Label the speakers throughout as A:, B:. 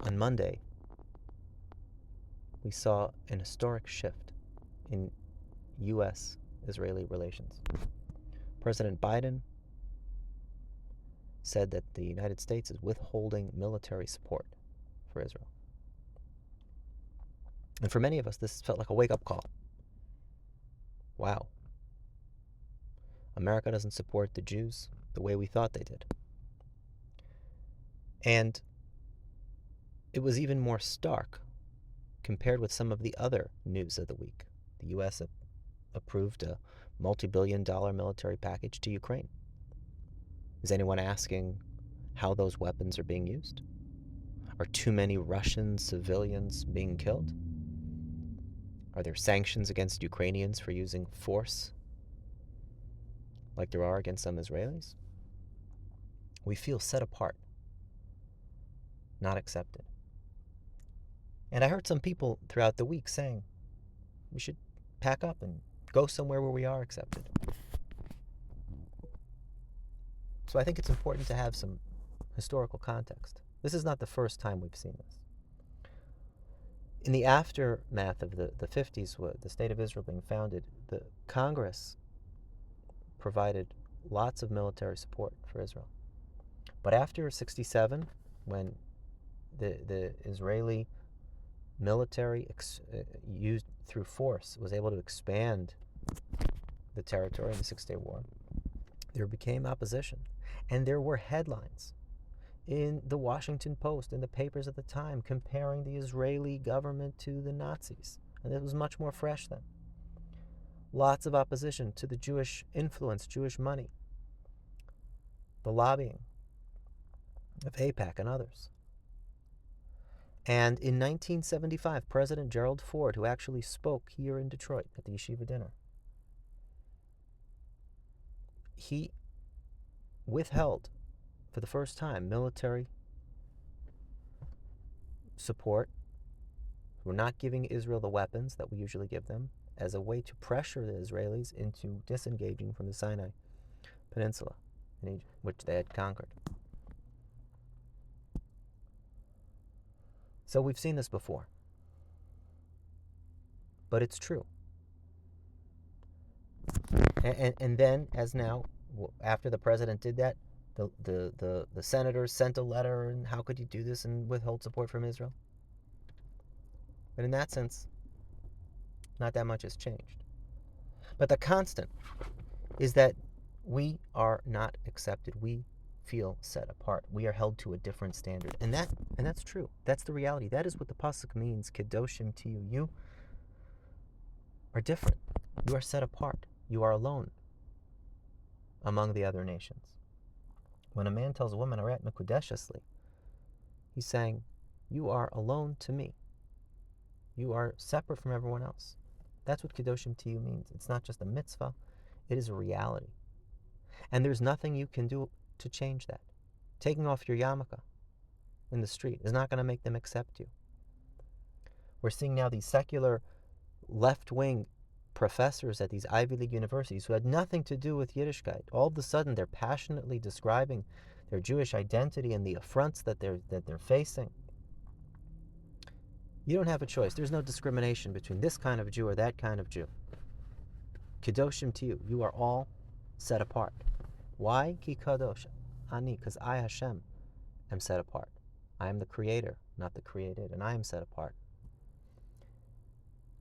A: on Monday, we saw an historic shift in U.S.-Israeli relations. President Biden said that the United States is withholding military support for Israel. And for many of us, this felt like a wake-up call. Wow. America doesn't support the Jews the way we thought they did. And it was even more stark compared with some of the other news of the week. The U.S. approved a multi-billion-dollar military package to Ukraine. Is anyone asking how those weapons are being used? Are too many Russian civilians being killed? Are there sanctions against Ukrainians for using force like there are against some Israelis? We feel set apart, not accepted. And I heard some people throughout the week saying we should pack up and go somewhere where we are accepted. So I think it's important to have some historical context. This is not the first time we've seen this. In the aftermath of the 50s, the State of Israel being founded, the Congress provided lots of military support for Israel. But after 1967, when the Israeli military used through force was able to expand the territory in the Six-Day War, there became opposition. And there were headlines in the Washington Post, in the papers at the time, comparing the Israeli government to the Nazis. And it was much more fresh then. Lots of opposition to the Jewish influence, Jewish money, the lobbying of AIPAC and others. And in 1975, President Gerald Ford, who actually spoke here in Detroit at the Yeshiva dinner, he withheld, for the first time, military support. We're not giving Israel the weapons that we usually give them as a way to pressure the Israelis into disengaging from the Sinai Peninsula, in Egypt, which they had conquered. So we've seen this before. But it's true. And then, as now, after the president did that, the senators sent a letter, and how could you do this and withhold support from Israel? But in that sense, not that much has changed. But the constant is that we are not accepted. We feel set apart. We are held to a different standard. And that's true. That's the reality. That is what the pasuk means. Kedoshim to you. You are different. You are set apart. You are alone among the other nations. When a man tells a woman, Aret mekudeshesli, he's saying, you are alone to me. You are separate from everyone else. That's what Kedoshim to you means. It's not just a mitzvah. It is a reality. And there's nothing you can do to change that. Taking off your yarmulke in the street is not going to make them accept you. We're seeing now these secular left-wing professors at these Ivy League universities who had nothing to do with Yiddishkeit. All of a sudden, they're passionately describing their Jewish identity and the affronts that they're facing. You don't have a choice. There's no discrimination between this kind of Jew or that kind of Jew. Kedoshim to you. You are all set apart. Why? Ki kadosh ani, because I, Hashem, am set apart. I am the creator, not the created, and I am set apart.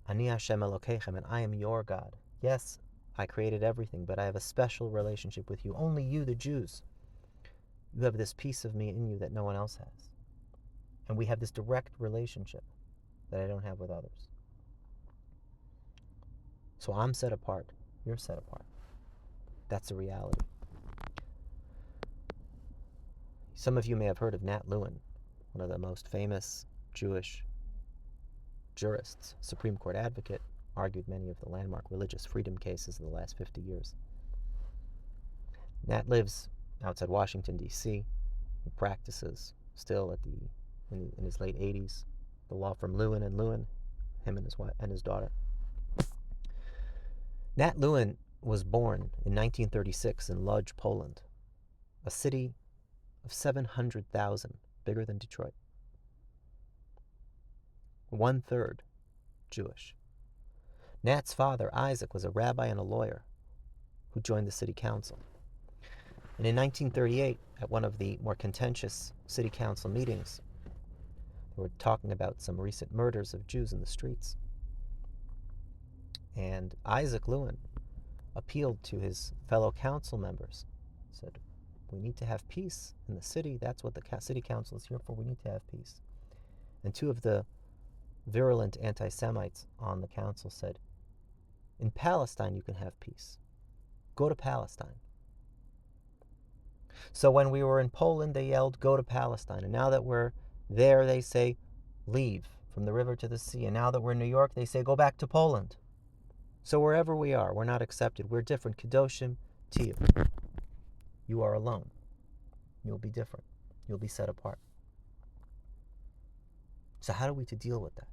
A: Ani Hashem Elokeichem, and I am your God. Yes, I created everything, but I have a special relationship with you. Only you, the Jews. You have this piece of me in you that no one else has. And we have this direct relationship that I don't have with others. So I'm set apart. You're set apart. That's a reality. Some of you may have heard of Nat Lewin, one of the most famous Jewish jurists, Supreme Court advocate, argued many of the landmark religious freedom cases of the last 50 years. Nat lives outside Washington, D.C. He practices still in his late 80s, the law firm Lewin and Lewin, him and his wife and his daughter. Nat Lewin was born in 1936 in Lodz, Poland, a city of 700,000, bigger than Detroit. 1/3 Jewish. Nat's father, Isaac, was a rabbi and a lawyer who joined the city council. And in 1938, at one of the more contentious city council meetings, they were talking about some recent murders of Jews in the streets. And Isaac Lewin appealed to his fellow council members, said, we need to have peace in the city. That's what the city council is here for. We need to have peace. And two of the virulent anti-Semites on the council said, in Palestine you can have peace. Go to Palestine. So when we were in Poland, they yelled, go to Palestine. And now that we're there, they say, leave from the river to the sea. And now that we're in New York, they say, go back to Poland. So wherever we are, we're not accepted. We're different. Kedoshim to you. You are alone. You'll be different. You'll be set apart. So how are we to deal with that?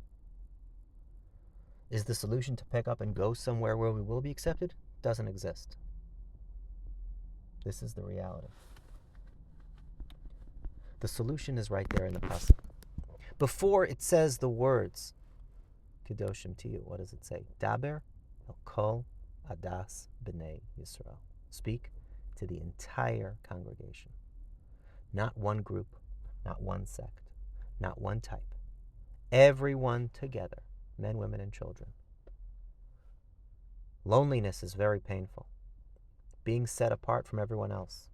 A: Is the solution to pick up and go somewhere where we will be accepted? Doesn't exist. This is the reality. The solution is right there in the pasuk. Before it says the words, Kedoshim to you, what does it say? Daber el kol adas b'nei Yisrael. Speak to the entire congregation. Not one group, not one sect, not one type. Everyone together, men, women, and children. Loneliness is very painful. Being set apart from everyone else.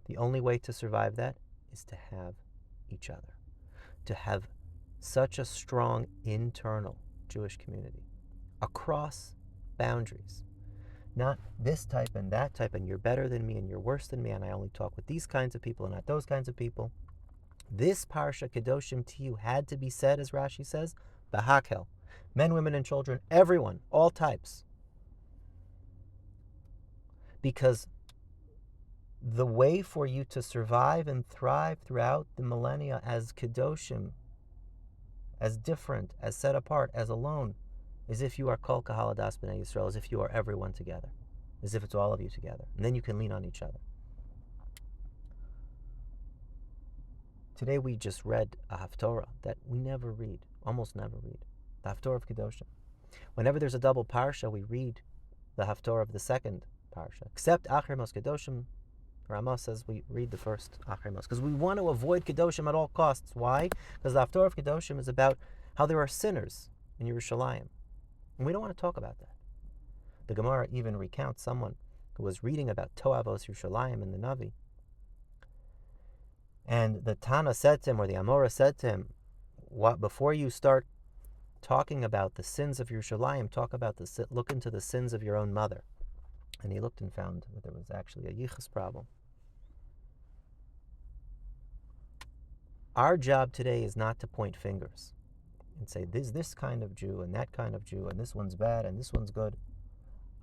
A: The only way to survive that is to have each other. To have such a strong internal Jewish community across boundaries. Not this type and that type, and you're better than me and you're worse than me, and I only talk with these kinds of people and not those kinds of people. This parsha, Kedoshim to you, had to be said, as Rashi says, Bahakel. Men, women, and children, everyone, all types. Because the way for you to survive and thrive throughout the millennia as Kedoshim, as different, as set apart, as alone, is if you are Kol Kahal Adas B'nai Yisrael, as if you are everyone together, as if it's all of you together. And then you can lean on each other. Today we just read a Haftorah that we never read, almost never read, the Haftorah of Kedoshim. Whenever there's a double parsha, we read the Haftorah of the second parsha. Except Acher Mos Kedoshim, Ramah says we read the first Acher Mos, because we want to avoid Kedoshim at all costs. Why? Because the Haftorah of Kedoshim is about how there are sinners in Yerushalayim. And we don't want to talk about that. The Gemara even recounts someone who was reading about Toavos Yerushalayim in the Navi. And the Tana said to him, or the Amora said to him, before you start talking about the sins of Yerushalayim, look into the sins of your own mother. And he looked and found that there was actually a yichus problem. Our job today is not to point fingers and say, there's this kind of Jew and that kind of Jew, and this one's bad and this one's good.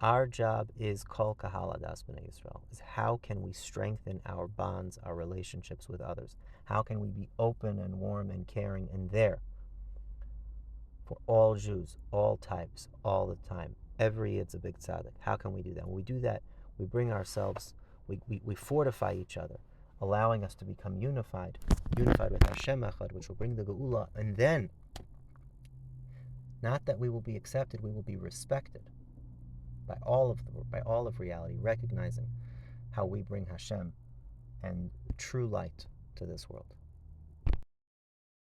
A: Our job is Kol Kahal Adas B'nai Yisrael, is how can we strengthen our bonds, our relationships with others? How can we be open and warm and caring and there for all Jews, all types, all the time? Every Yid's a big tzaddik. How can we do that? When we do that, we bring ourselves, we fortify each other, allowing us to become unified with Hashem Echad, which will bring the Geula, and then, not that we will be accepted, we will be respected by all of reality, recognizing how we bring Hashem and true light to this world.